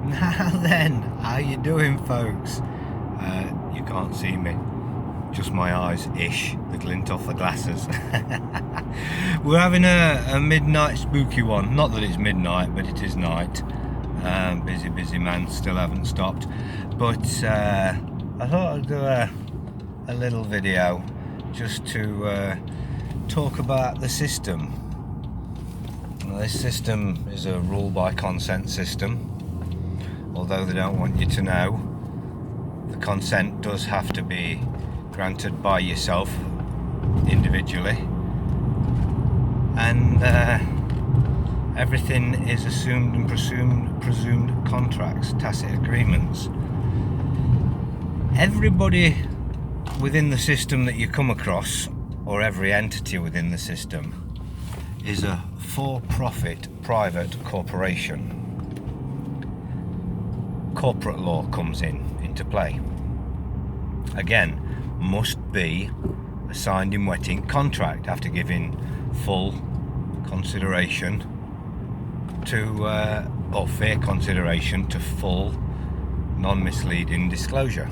Now then, how you doing, folks? You can't see me, just my eyes-ish, the glint off the glasses. We're having a midnight spooky one. Not that it's midnight, but it is night. Busy man, still haven't stopped. But I thought I'd do a little video just to talk about the system. Well, this system is a rule by consent system. Although they don't want you to know, the consent does have to be granted by yourself individually, and everything is assumed and presumed contracts, tacit agreements. Everybody within the system that you come across, or every entity within the system, is a for-profit private corporation. Corporate law comes into play. Again, must be a signed in writing contract after giving full consideration to, or fair consideration to full non-misleading disclosure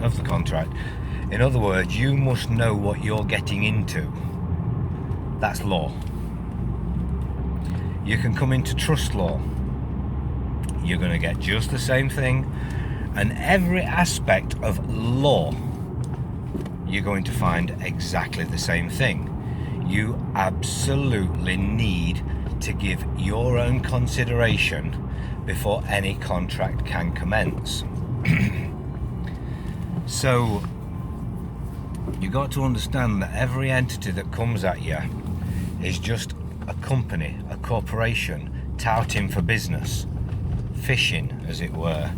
of the contract. In other words, you must know what you're getting into. That's law. You can come into trust law. You're going to get just the same thing, and every aspect of law you're going to find exactly the same thing. You absolutely need to give your own consideration before any contract can commence. So you got to understand that every entity that comes at you is just a company, a corporation touting for business, fishing as it were.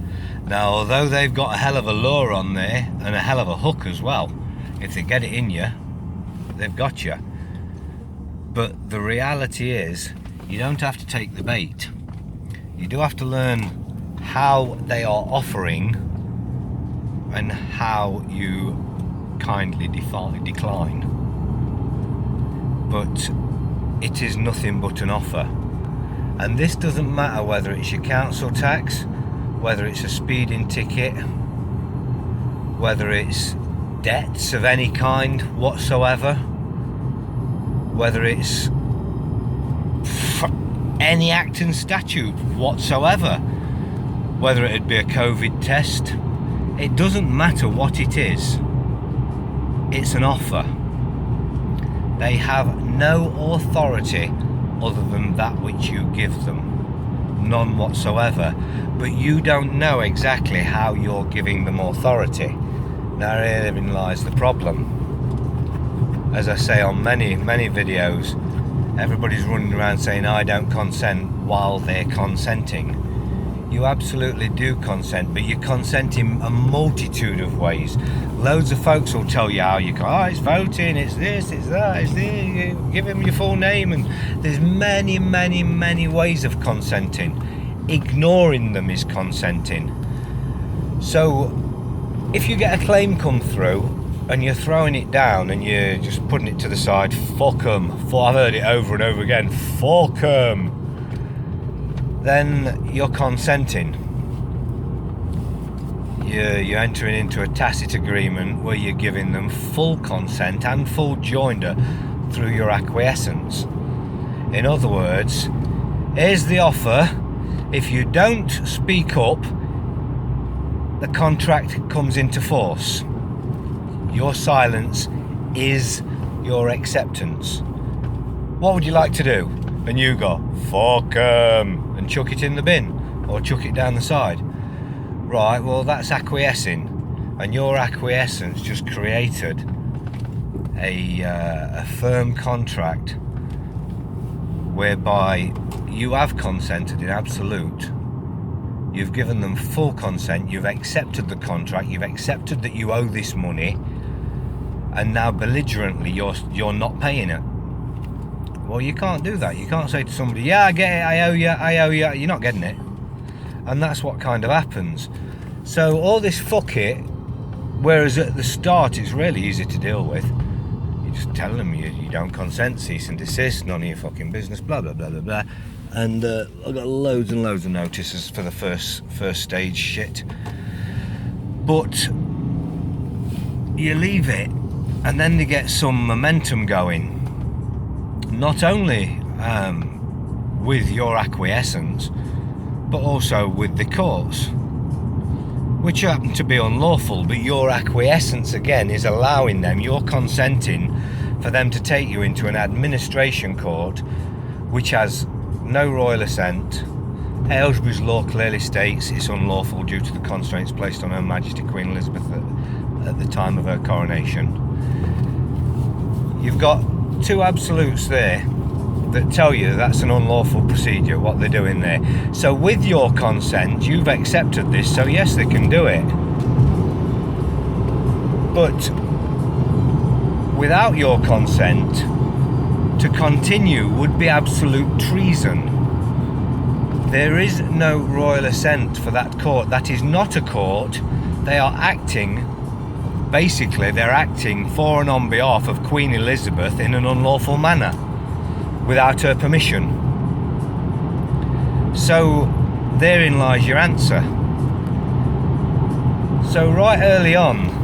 Now, although they've got a hell of a lure on there and a hell of a hook as well, if they get it in you, they've got you. But the reality is, you don't have to take the bait. You do have to learn how they are offering and how you kindly decline. But it is nothing but an offer. And this doesn't matter whether it's your council tax, whether it's a speeding ticket, whether it's debts of any kind whatsoever, whether it's any act and statute whatsoever, whether it'd be a COVID test. It doesn't matter what it is. It's an offer. They have no authority other than that which you give them. None whatsoever. But you don't know exactly how you're giving them authority. Now herein lies the problem. As I say on many videos, everybody's running around saying I don't consent while they're consenting. You absolutely do consent, but you consent in a multitude of ways. Loads of folks will tell you how you can, it's voting, it's this, it's that, it's this, you give them your full name, and there's many ways of consenting. Ignoring them is consenting. So if you get a claim come through and you're throwing it down and you're just putting it to the side, fuck 'em, I've heard it over and over again, fuck 'em, then you're consenting. You're entering into a tacit agreement where you're giving them full consent and full joinder through your acquiescence. In other words, here's the offer. If you don't speak up, the contract comes into force. Your silence is your acceptance. What would you like to do? And you go, fuck 'em, and chuck it in the bin or chuck it down the side. Right, well that's acquiescing, and your acquiescence just created a firm contract whereby you have consented in absolute. You've given them full consent, you've accepted the contract, you've accepted that you owe this money, and now belligerently you're not paying it. Well, you can't do that. You can't say to somebody, yeah, I get it, I owe you, you're not getting it. And that's what kind of happens. So all this fuck it, whereas at the start it's really easy to deal with. You just tell them you don't consent, cease and desist, none of your fucking business, blah blah blah blah blah. and I've got loads and loads of notices for the first stage shit. But you leave it, and then they get some momentum going. Not only with your acquiescence, but also with the courts, which happen to be unlawful. But your acquiescence again is allowing them, you're consenting for them to take you into an administration court which has no royal assent. Aylesbury's law clearly states it's unlawful due to the constraints placed on Her Majesty Queen Elizabeth at the time of her coronation. You've got two absolutes there that tell you that's an unlawful procedure, what they're doing there. So with your consent, you've accepted this, so yes, they can do it. But without your consent, to continue would be absolute treason. There is no royal assent for that court. That is not a court. They are acting, basically they're acting for and on behalf of Queen Elizabeth in an unlawful manner, without her permission. So therein lies your answer. So right early on,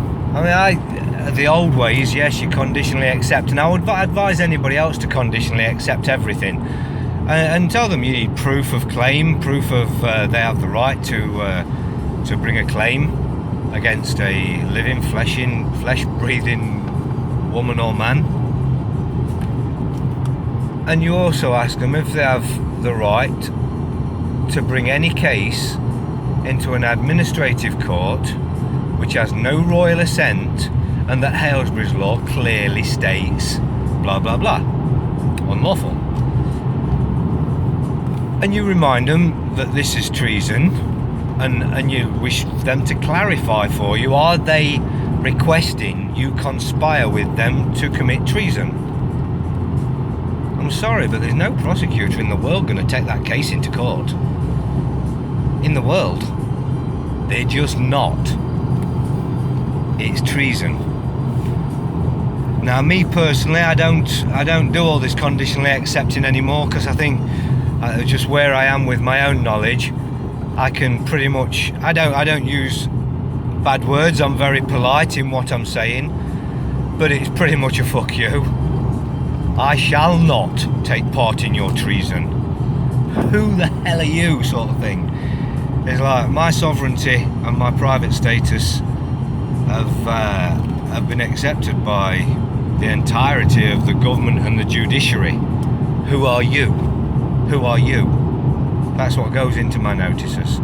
the old ways, yes, you conditionally accept, and I would advise anybody else to conditionally accept everything, and tell them you need proof of claim, proof of they have the right to bring a claim against a living, flesh-breathing woman or man. And you also ask them if they have the right to bring any case into an administrative court which has no royal assent, and that Aylesbury's law clearly states blah blah blah, unlawful. And you remind them that this is treason, and you wish them to clarify for you, are they requesting you conspire with them to commit treason? I'm sorry, but there's no prosecutor in the world going to take that case into court. In the world. They're just not. It's treason. Now, me personally, I don't do all this conditionally accepting anymore, because I think just where I am with my own knowledge, I can pretty much, I don't use bad words. I'm very polite in what I'm saying, but it's pretty much a fuck you. I shall not take part in your treason. Who the hell are you, sort of thing. It's like my sovereignty and my private status have been accepted by the entirety of the government and the judiciary. Who are you? Who are you? That's what goes into my notices.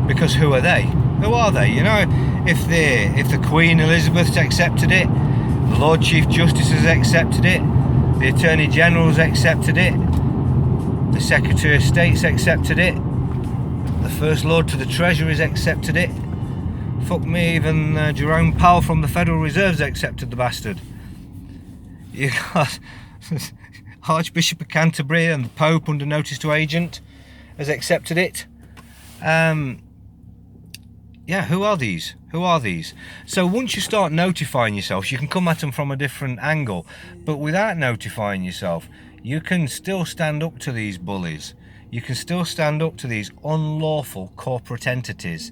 Because who are they? Who are they? You know, if the Queen Elizabeth's accepted it, the Lord Chief Justice has accepted it, the Attorney General's accepted it, the Secretary of State's accepted it, the First Lord to the Treasury's accepted it. Fuck me, even Jerome Powell from the Federal Reserve's accepted the bastard. You got Archbishop of Canterbury and the Pope under notice to agent has accepted it. Yeah, who are these? Who are these? So once you start notifying yourself, you can come at them from a different angle. But without notifying yourself, you can still stand up to these bullies. You can still stand up to these unlawful corporate entities.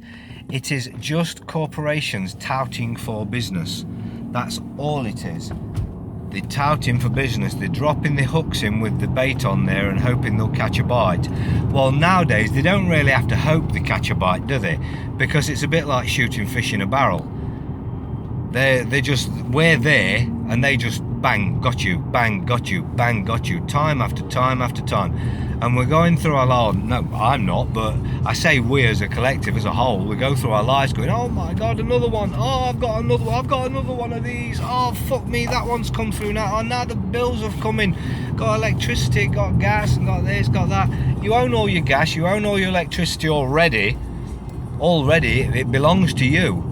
It is just corporations touting for business. That's all it is. They're touting for business. They're dropping the hooks in with the bait on there and hoping they'll catch a bite. Well, nowadays they don't really have to hope they catch a bite, do they? Because it's a bit like shooting fish in a barrel. They just, we're there, and they just bang, got you, bang, got you, bang, got you, time after time after time. And we're going through our lives, no, I'm not, but I say we as a collective, as a whole, we go through our lives going, oh my God, another one, oh, I've got another one of these, oh, fuck me, that one's come through now, oh, now the bills have come in, got electricity, got gas, and got this, got that. You own all your gas, you own all your electricity already, it belongs to you.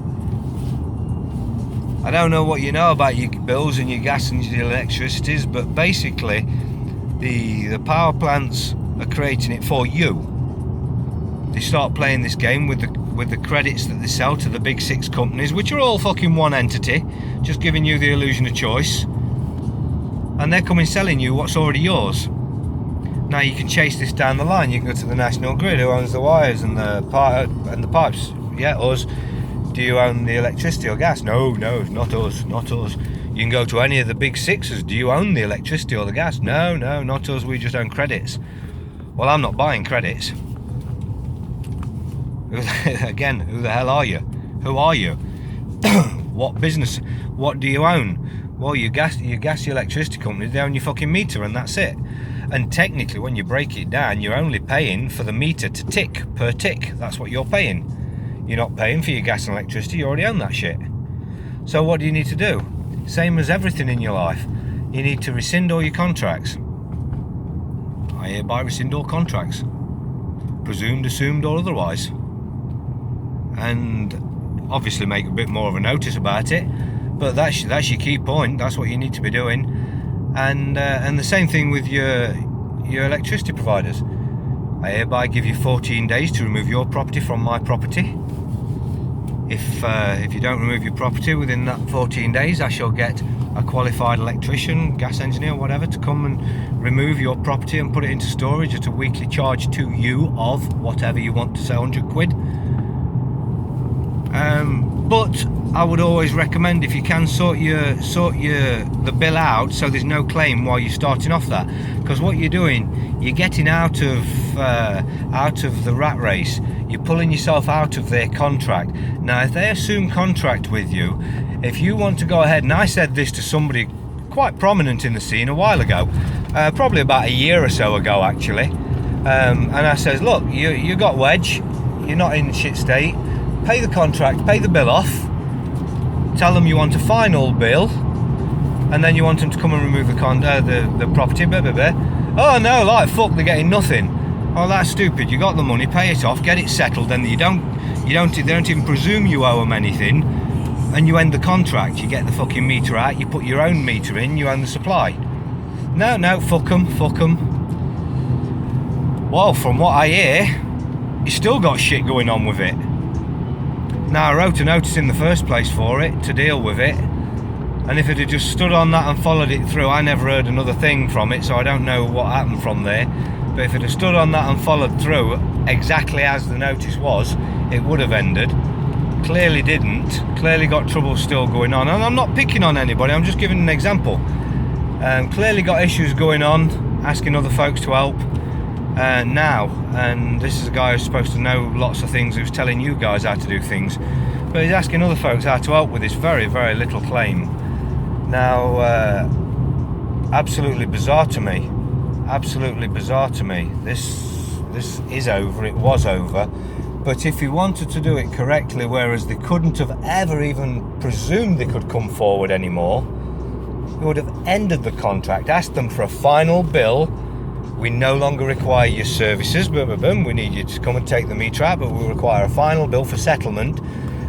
I don't know what you know about your bills and your gas and your electricities, but basically the power plants are creating it for you. They start playing this game with the credits that they sell to the big six companies, which are all fucking one entity, just giving you the illusion of choice, and they're coming selling you what's already yours. Now you can chase this down the line. You can go to the National Grid, who owns the wires and the pipes. Yeah, us. Do you own the electricity or gas? No, not us, not us. You can go to any of the big sixes. Do you own the electricity or the gas? No, not us. We just own credits. Well, I'm not buying credits. Again, who the hell are you? Who are you? What business? What do you own? Well, your gas, your electricity company, they own your fucking meter, and that's it. And technically, when you break it down, you're only paying for the meter to tick per tick. That's what you're paying. You're not paying for your gas and electricity. You already own that shit. So what do you need to do? Same as everything in your life. You need to rescind all your contracts. I hereby rescind all contracts, presumed, assumed, or otherwise. And obviously make a bit more of a notice about it. But that's your key point. That's what you need to be doing. And the same thing with your electricity providers. I hereby give you 14 days to remove your property from my property. If you don't remove your property within that 14 days, I shall get a qualified electrician, gas engineer, whatever, to come and remove your property and put it into storage at a weekly charge to you of whatever you want to say, 100 quid. But I would always recommend, if you can, sort the bill out so there's no claim while you're starting off that, because what you're doing, you're getting out of the rat race. You're pulling yourself out of their contract. Now, if they assume contract with you, if you want to go ahead, and I said this to somebody quite prominent in the scene a while ago, probably about a year or so ago actually, and I says, look, you got wedge, you're not in shit state. Pay the contract, pay the bill off, tell them you want a final bill, and then you want them to come and remove the property, blah, blah, blah. Oh no, like fuck, they're getting nothing. Oh, that's stupid. You got the money, pay it off, get it settled, then they don't even presume you owe them anything, and you end the contract. You get the fucking meter out, you put your own meter in, you own the supply. No, fuck them. Well, from what I hear, you still got shit going on with it. Now, I wrote a notice in the first place for it to deal with it, and if it had just stood on that and followed it through, I never heard another thing from it, so I don't know what happened from there. But if it had stood on that and followed through exactly as the notice was, it would have ended. Clearly didn't. Clearly got trouble still going on, and I'm not picking on anybody, I'm just giving an example. Clearly got issues going on, asking other folks to help. Now, and this is a guy who's supposed to know lots of things, who's telling you guys how to do things, but he's asking other folks how to help with this very, very little claim. Now, absolutely bizarre to me. This is over, it was over, but if he wanted to do it correctly, whereas they couldn't have ever even presumed they could come forward anymore, he would have ended the contract, asked them for a final bill. We no longer require your services, boom, boom, boom. We need you to come and take the meter out, but we require a final bill for settlement,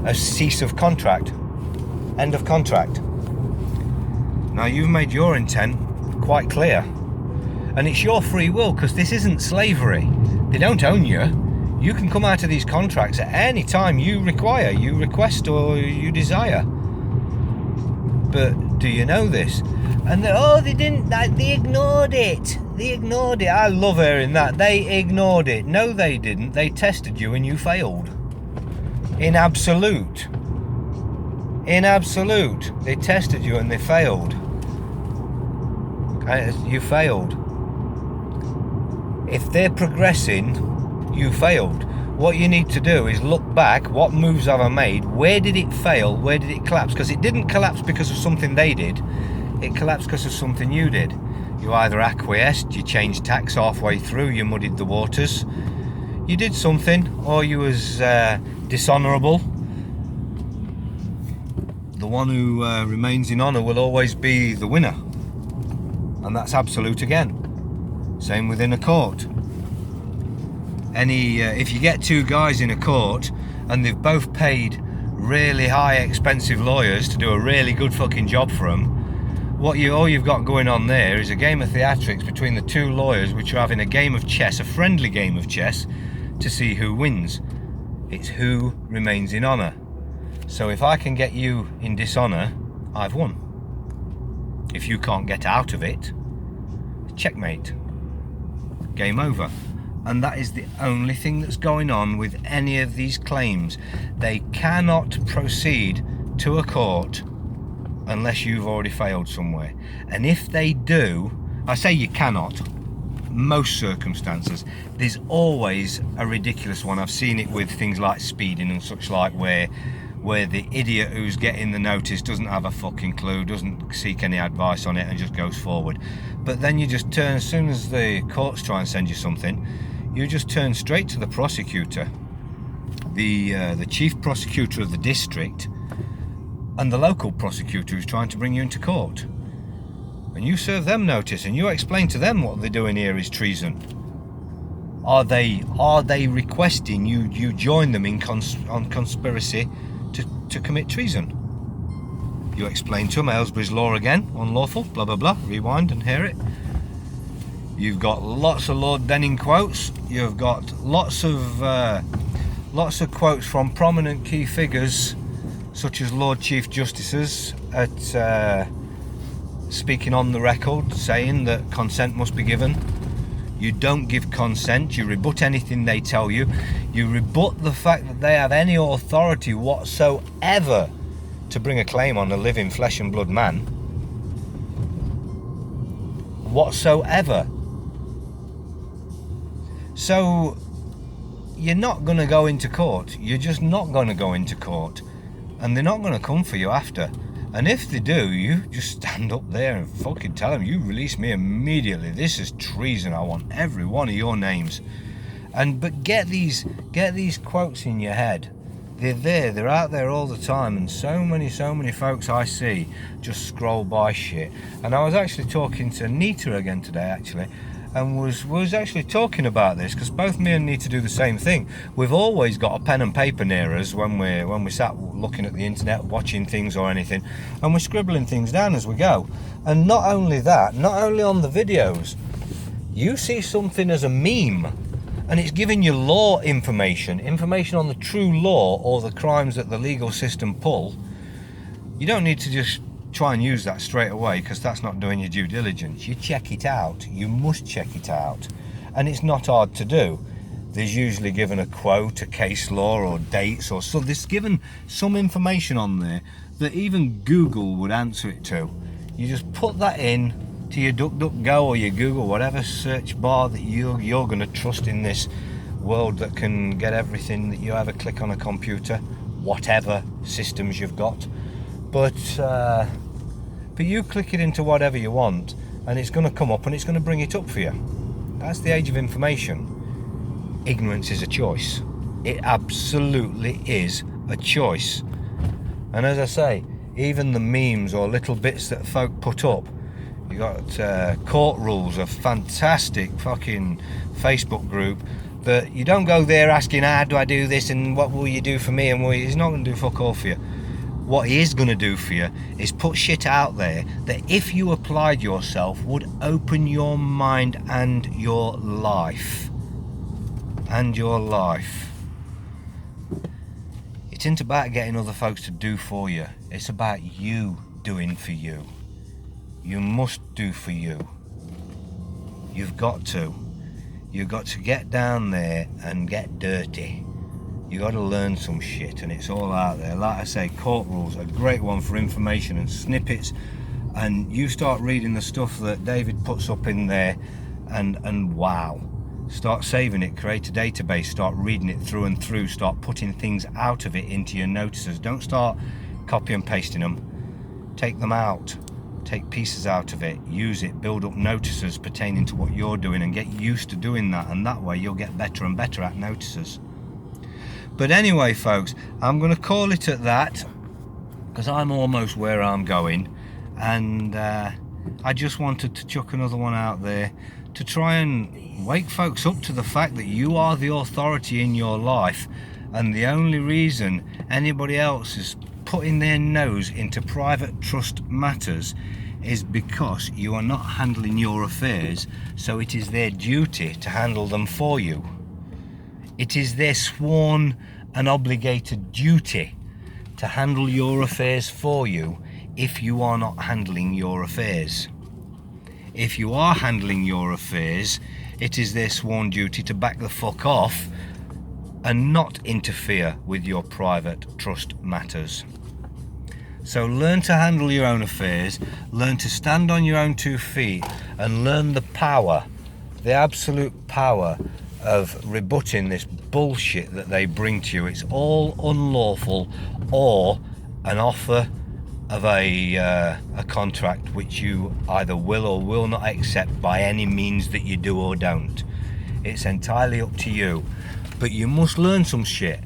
a cease of contract, end of contract. Now, you've made your intent quite clear, and it's your free will, because this isn't slavery. They don't own you. You can come out of these contracts at any time you require, you request, or you desire. But do you know this? And they didn't, they ignored it. I love hearing that. They ignored it. No, they didn't. They tested you and you failed. In absolute. They tested you and they failed. You failed. If they're progressing, you failed. What you need to do is look back. What moves have I made? Where did it fail? Where did it collapse? Because it didn't collapse because of something they did. It collapsed because of something you did. You either acquiesced, you changed tacks halfway through, you muddied the waters, you did something, or you was dishonourable. The one who remains in honour will always be the winner, and that's absolute again. Same within a court. If you get two guys in a court and they've both paid really high expensive lawyers to do a really good fucking job for them, all you've got going on there is a game of theatrics between the two lawyers, which are having a game of chess, a friendly game of chess, to see who wins. It's who remains in honour. So if I can get you in dishonour, I've won. If you can't get out of it, checkmate. game over. And that is the only thing that's going on with any of these claims. They cannot proceed to a court unless you've already failed somewhere. And if they do, I say you cannot, most circumstances, there's always a ridiculous one. I've seen it with things like speeding and such like, where the idiot who's getting the notice doesn't have a fucking clue, doesn't seek any advice on it, and just goes forward. But then you just turn, as soon as the courts try and send you something, you just turn straight to the prosecutor, the chief prosecutor of the district, and the local prosecutor who's trying to bring you into court. And you serve them notice, and you explain to them what they're doing here is treason. Are they requesting you join them on conspiracy to commit treason? You explain to them Aylesbury's law again, unlawful, blah blah blah, rewind and hear it. You've got lots of Lord Denning quotes. You've got lots of quotes from prominent key figures, such as Lord Chief Justices, at speaking on the record, saying that consent must be given. You don't give consent. You rebut anything they tell you. You rebut the fact that they have any authority whatsoever to bring a claim on a living flesh and blood man. Whatsoever. So you're not going to go into court. You're just not going to go into court. And they're not going to come for you after. And if they do, you just stand up there and fucking tell them, you release me immediately. This is treason. I want every one of your names. But get these quotes in your head. They're there, they're out there all the time, and so many folks I see just scroll by shit. And I was actually talking to Nita again today, actually, and was actually talking about this, because both me and Nita do the same thing. We've always got a pen and paper near us when we sat looking at the internet, watching things or anything, and we're scribbling things down as we go. And not only that, not only on the videos, you see something as a meme, and it's giving you law information on the true law or the crimes that the legal system pull. You don't need to just try and use that straight away, because that's not doing your due diligence. You check it out. You must check it out. And it's not hard to do. There's usually given a quote, a case law, or dates, or so. There's given some information on there that even Google would answer it to. You just put that in to your DuckDuckGo or your Google, whatever search bar that you're going to trust in this world that can get everything that you ever click on a computer, whatever systems you've got. But you click it into whatever you want, and it's going to come up and it's going to bring it up for you. That's the age of information. Ignorance is a choice. It absolutely is a choice. And as I say, even the memes or little bits that folk put up, you got Court Rules, a fantastic fucking Facebook group that you don't go there asking, how do I do this and what will you do for me, and he's not going to do fuck all for you. What he is going to do for you is put shit out there that if you applied yourself would open your mind and your life. And your life. It isn't about getting other folks to do for you. It's about you doing for you. You must do for you. You've got to. You've got to get down there and get dirty. You got to learn some shit, and it's all out there. Like I say, Court Rules, a great one for information and snippets. And you start reading the stuff that David puts up in there, and wow. Start saving it, create a database, start reading it through and through, start putting things out of it into your notices. Don't start copy and pasting them. Take them out. Take pieces out of it, use it, build up notices pertaining to what you're doing, and get used to doing that, and that way you'll get better and better at notices. But anyway, folks, I'm going to call it at that, because I'm almost where I'm going, and I just wanted to chuck another one out there to try and wake folks up to the fact that you are the authority in your life, and the only reason anybody else is putting their nose into private trust matters is because you are not handling your affairs, so it is their duty to handle them for you. It is their sworn and obligated duty to handle your affairs for you if you are not handling your affairs. If you are handling your affairs, it is their sworn duty to back the fuck off and not interfere with your private trust matters. So learn to handle your own affairs, learn to stand on your own 2 feet, and learn the power, the absolute power of rebutting this bullshit that they bring to you. It's all unlawful, or an offer of a contract which you either will or will not accept by any means that you do or don't. It's entirely up to you. But you must learn some shit.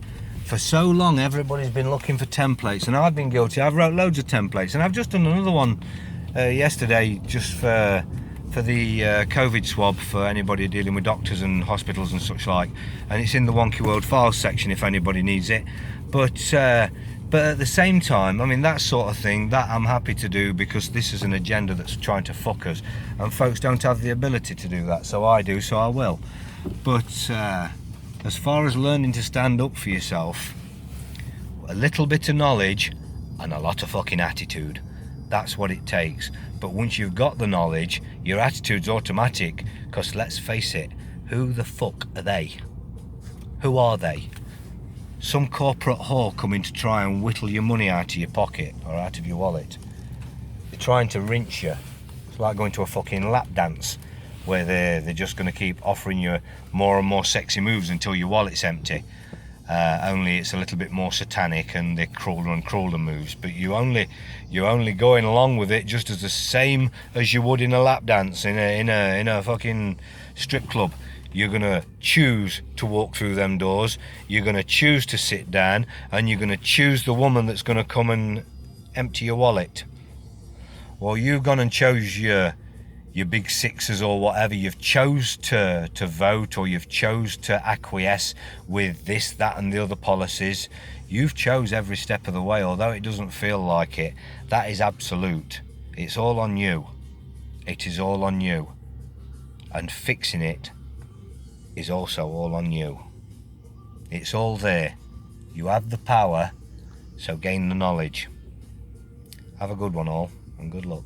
For so long everybody's been looking for templates, and I've been guilty. I've wrote loads of templates, and I've just done another one yesterday just for the COVID swab for anybody dealing with doctors and hospitals and such like, and it's in the Wonky World Files section if anybody needs it. But at the same time, I mean, that sort of thing, that I'm happy to do, because this is an agenda that's trying to fuck us, and folks don't have the ability to do that, so I do, so I will. But as far as learning to stand up for yourself, a little bit of knowledge and a lot of fucking attitude. That's what it takes. But once you've got the knowledge, your attitude's automatic, because let's face it, who the fuck are they? Who are they? Some corporate whore coming to try and whittle your money out of your pocket or out of your wallet. They're trying to rinse you. It's like going to a fucking lap dance, where they're just going to keep offering you more and more sexy moves until your wallet's empty. Only it's a little bit more satanic, and they're crueler and crueler moves. But you're only going along with it just as the same as you would in a lap dance in a fucking strip club. You're gonna choose to walk through them doors. You're gonna choose to sit down, and you're gonna choose the woman that's gonna come and empty your wallet. Well, you've gone and chose your big sixes or whatever. You've chose to vote, or you've chose to acquiesce with this, that and the other policies. You've chose every step of the way, although it doesn't feel like it. That is absolute. It's all on you. It is all on you. And fixing it is also all on you. It's all there. You have the power, so gain the knowledge. Have a good one all, and good luck.